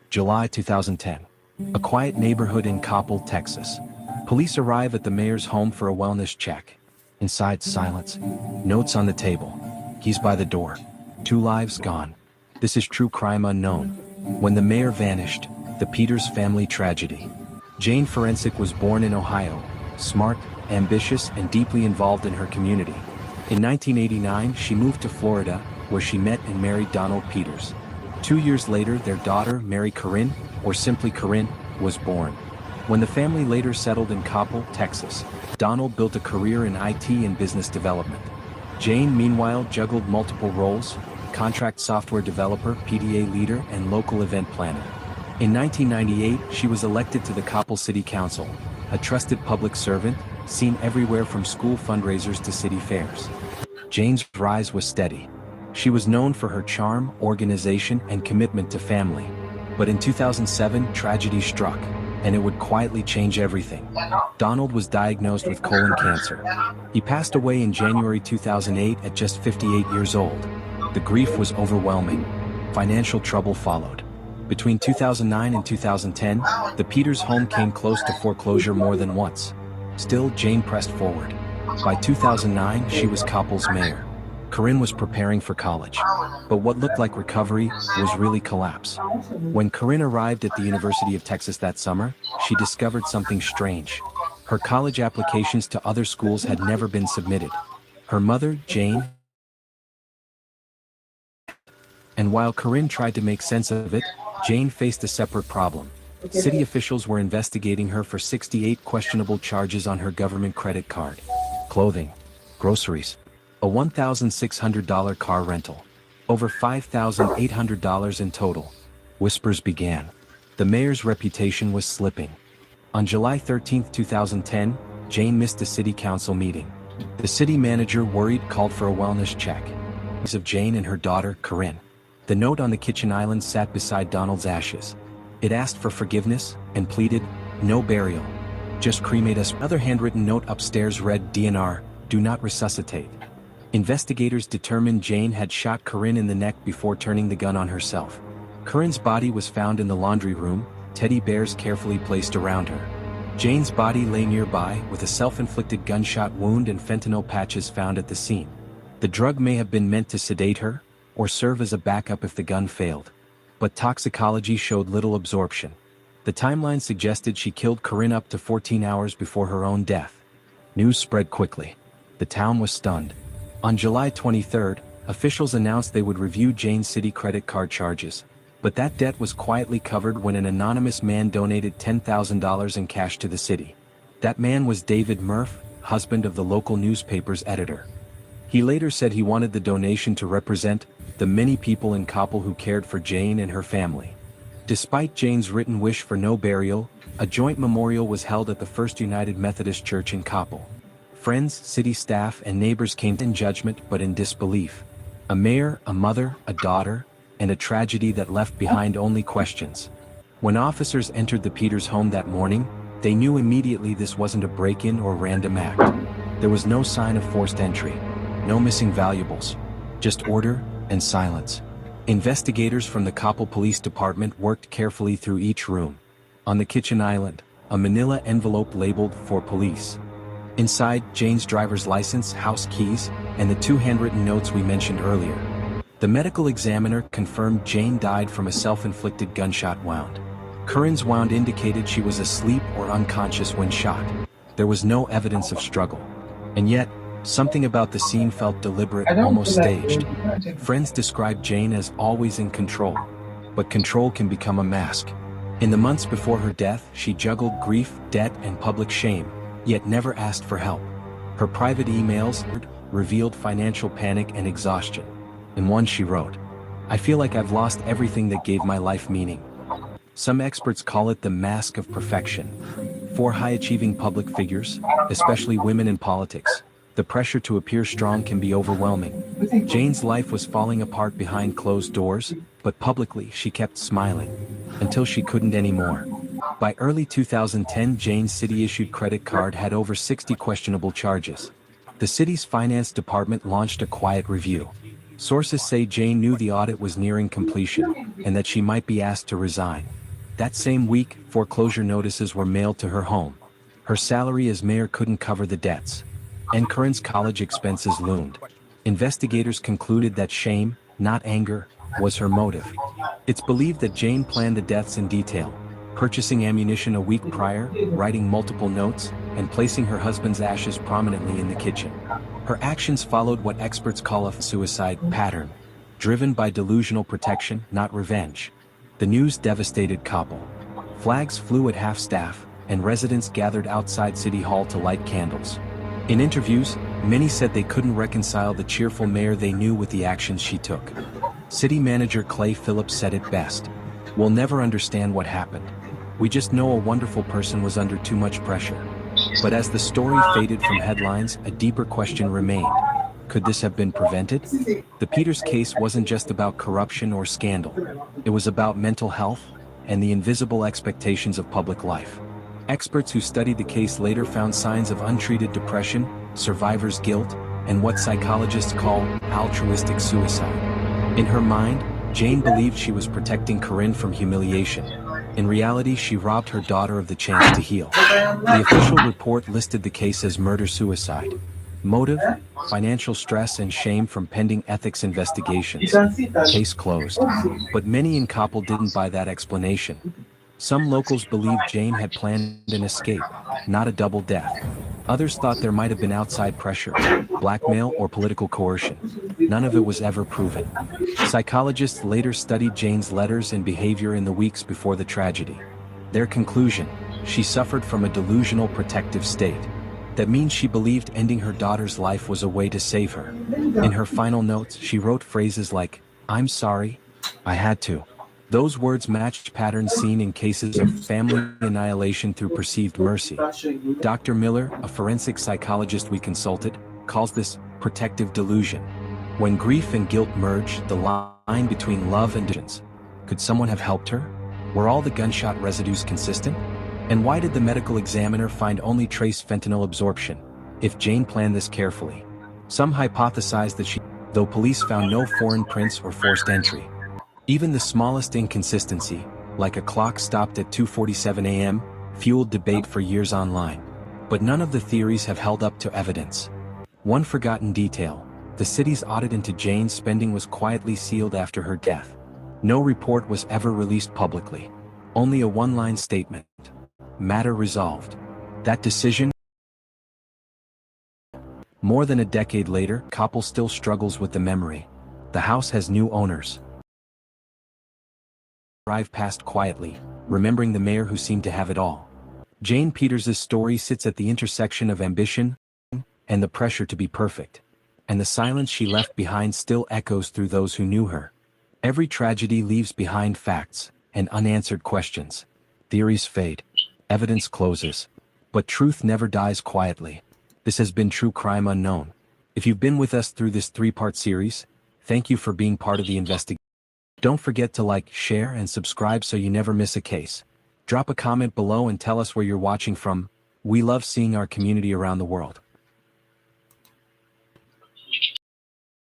July 2010. A quiet neighborhood in Coppell, Texas. Police arrive at the mayor's home for a wellness check. Inside, silence. Notes on the table. Keys by the door. 2 lives gone. This is true crime unknown. When the mayor vanished, the Peters family tragedy. Jayne Forensic was born in Ohio, smart, ambitious, and deeply involved in her community. In 1989, she moved to Florida, where she met and married Donald Peters. 2 years later, their daughter, Mary Corinne, or simply Corinne, was born. When the family later settled in Coppell, Texas, Donald built a career in IT and business development. Jayne, meanwhile, juggled multiple roles: contract software developer, PDA leader, and local event planner. In 1998, she was elected to the Coppell City Council, a trusted public servant, seen everywhere from school fundraisers to city fairs. Jayne's rise was steady. She was known for her charm, organization, and commitment to family. But in 2007, tragedy struck, and it would quietly change everything. Donald was diagnosed with colon cancer. He passed away in January 2008 at just 58 years old. The grief was overwhelming. Financial trouble followed. Between 2009 and 2010, the Peters home came close to foreclosure more than once. Still, Jayne pressed forward. By 2009, she was Coppell's mayor. Corinne was preparing for college. But what looked like recovery was really collapse. When Corinne arrived at the University of Texas that summer, she discovered something strange. Her college applications to other schools had never been submitted. Her mother, Jayne, and while Corinne tried to make sense of it, Jayne faced a separate problem. City officials were investigating her for 68 questionable charges on her government credit card. Clothing, groceries, a $1,600 car rental, over $5,800 in total. Whispers began. The mayor's reputation was slipping. On July 13, 2010, Jayne missed a city council meeting. The city manager, worried, called for a wellness check. Of Jayne and her daughter, Corinne. The note on the kitchen island sat beside Donald's ashes. It asked for forgiveness and pleaded, no burial. Just cremate us. Another handwritten note upstairs read, DNR, do not resuscitate. Investigators determined Jayne had shot Corinne in the neck before turning the gun on herself. Corinne's body was found in the laundry room, teddy bears carefully placed around her. Jayne's body lay nearby, with a self-inflicted gunshot wound and fentanyl patches found at the scene. The drug may have been meant to sedate her, or serve as a backup if the gun failed. But toxicology showed little absorption. The timeline suggested she killed Corinne up to 14 hours before her own death. News spread quickly. The town was stunned. On July 23, officials announced they would review Jayne's city credit card charges. But that debt was quietly covered when an anonymous man donated $10,000 in cash to the city. That man was David Murph, husband of the local newspaper's editor. He later said he wanted the donation to represent the many people in Coppell who cared for Jayne and her family. Despite Jayne's written wish for no burial, a joint memorial was held at the First United Methodist Church in Coppell. Friends, city staff, and neighbors came in judgment but in disbelief. A mayor, a mother, a daughter, and a tragedy that left behind only questions. When officers entered the Peters home that morning, they knew immediately this wasn't a break-in or random act. There was no sign of forced entry, no missing valuables, just order and silence. Investigators from the Coppell Police Department worked carefully through each room. On the kitchen island, a manila envelope labeled for police. Inside, Jayne's driver's license, house keys, and the 2 handwritten notes we mentioned earlier. The medical examiner confirmed Jayne died from a self-inflicted gunshot wound. Corinne's wound indicated she was asleep or unconscious when shot. There was no evidence of struggle. And yet, something about the scene felt deliberate, almost staged. Friends described Jayne as always in control. But control can become a mask. In the months before her death, she juggled grief, debt, and public shame, yet never asked for help. Her private emails revealed financial panic and exhaustion. In one she wrote, I feel like I've lost everything that gave my life meaning. Some experts call it the mask of perfection. For high-achieving public figures, especially women in politics, the pressure to appear strong can be overwhelming. Jayne's life was falling apart behind closed doors, but publicly she kept smiling, until she couldn't anymore. By early 2010, Jayne's city-issued credit card had over 60 questionable charges. The city's finance department launched a quiet review. Sources say Jayne knew the audit was nearing completion, and that she might be asked to resign. That same week, foreclosure notices were mailed to her home. Her salary as mayor couldn't cover the debts. And Corinne's college expenses loomed. Investigators concluded that shame, not anger, was her motive. It's believed that Jayne planned the deaths in detail, purchasing ammunition a week prior, writing multiple notes, and placing her husband's ashes prominently in the kitchen. Her actions followed what experts call a suicide pattern, driven by delusional protection, not revenge. The news devastated Coppell. Flags flew at half-staff, and residents gathered outside City Hall to light candles. In interviews, many said they couldn't reconcile the cheerful mayor they knew with the actions she took. City manager Clay Phillips said it best. "We'll never understand what happened. We just know a wonderful person was under too much pressure." But as the story faded from headlines, a deeper question remained. Could this have been prevented? The Peters case wasn't just about corruption or scandal. It was about mental health and the invisible expectations of public life. Experts who studied the case later found signs of untreated depression, survivor's guilt, and what psychologists call altruistic suicide. In her mind, Jayne believed she was protecting Corinne from humiliation. In reality, she robbed her daughter of the chance to heal. The official report listed the case as murder-suicide. Motive: financial stress and shame from pending ethics investigations. Case closed. But many in Coppell didn't buy that explanation. Some locals believed Jayne had planned an escape, not a double death. Others thought there might have been outside pressure, blackmail, or political coercion. None of it was ever proven. Psychologists later studied Jayne's letters and behavior in the weeks before the tragedy. Their conclusion: she suffered from a delusional protective state. That means she believed ending her daughter's life was a way to save her. In her final notes, she wrote phrases like, "I'm sorry, I had to." Those words matched patterns seen in cases of family annihilation through perceived mercy. Dr. Miller, a forensic psychologist we consulted, calls this protective delusion. When grief and guilt merge, the line between love and delusions. Could someone have helped her? Were all the gunshot residues consistent? And why did the medical examiner find only trace fentanyl absorption, if Jayne planned this carefully? Some hypothesize that though police found no foreign prints or forced entry. Even the smallest inconsistency, like a clock stopped at 2:47 a.m., fueled debate for years online. But none of the theories have held up to evidence. One forgotten detail: the city's audit into Jayne's spending was quietly sealed after her death. No report was ever released publicly. Only a one-line statement. Matter resolved. That decision. More than a decade later, Coppell still struggles with the memory. The house has new owners. Drive past quietly, remembering the mayor who seemed to have it all. Jayne Peters' story sits at the intersection of ambition and the pressure to be perfect. And the silence she left behind still echoes through those who knew her. Every tragedy leaves behind facts and unanswered questions. Theories fade. Evidence closes. But truth never dies quietly. This has been True Crime Unknown. If you've been with us through this 3-part series, thank you for being part of the investigation. Don't forget to like, share, and subscribe so you never miss a case. Drop a comment below and tell us where you're watching from. We love seeing our community around the world.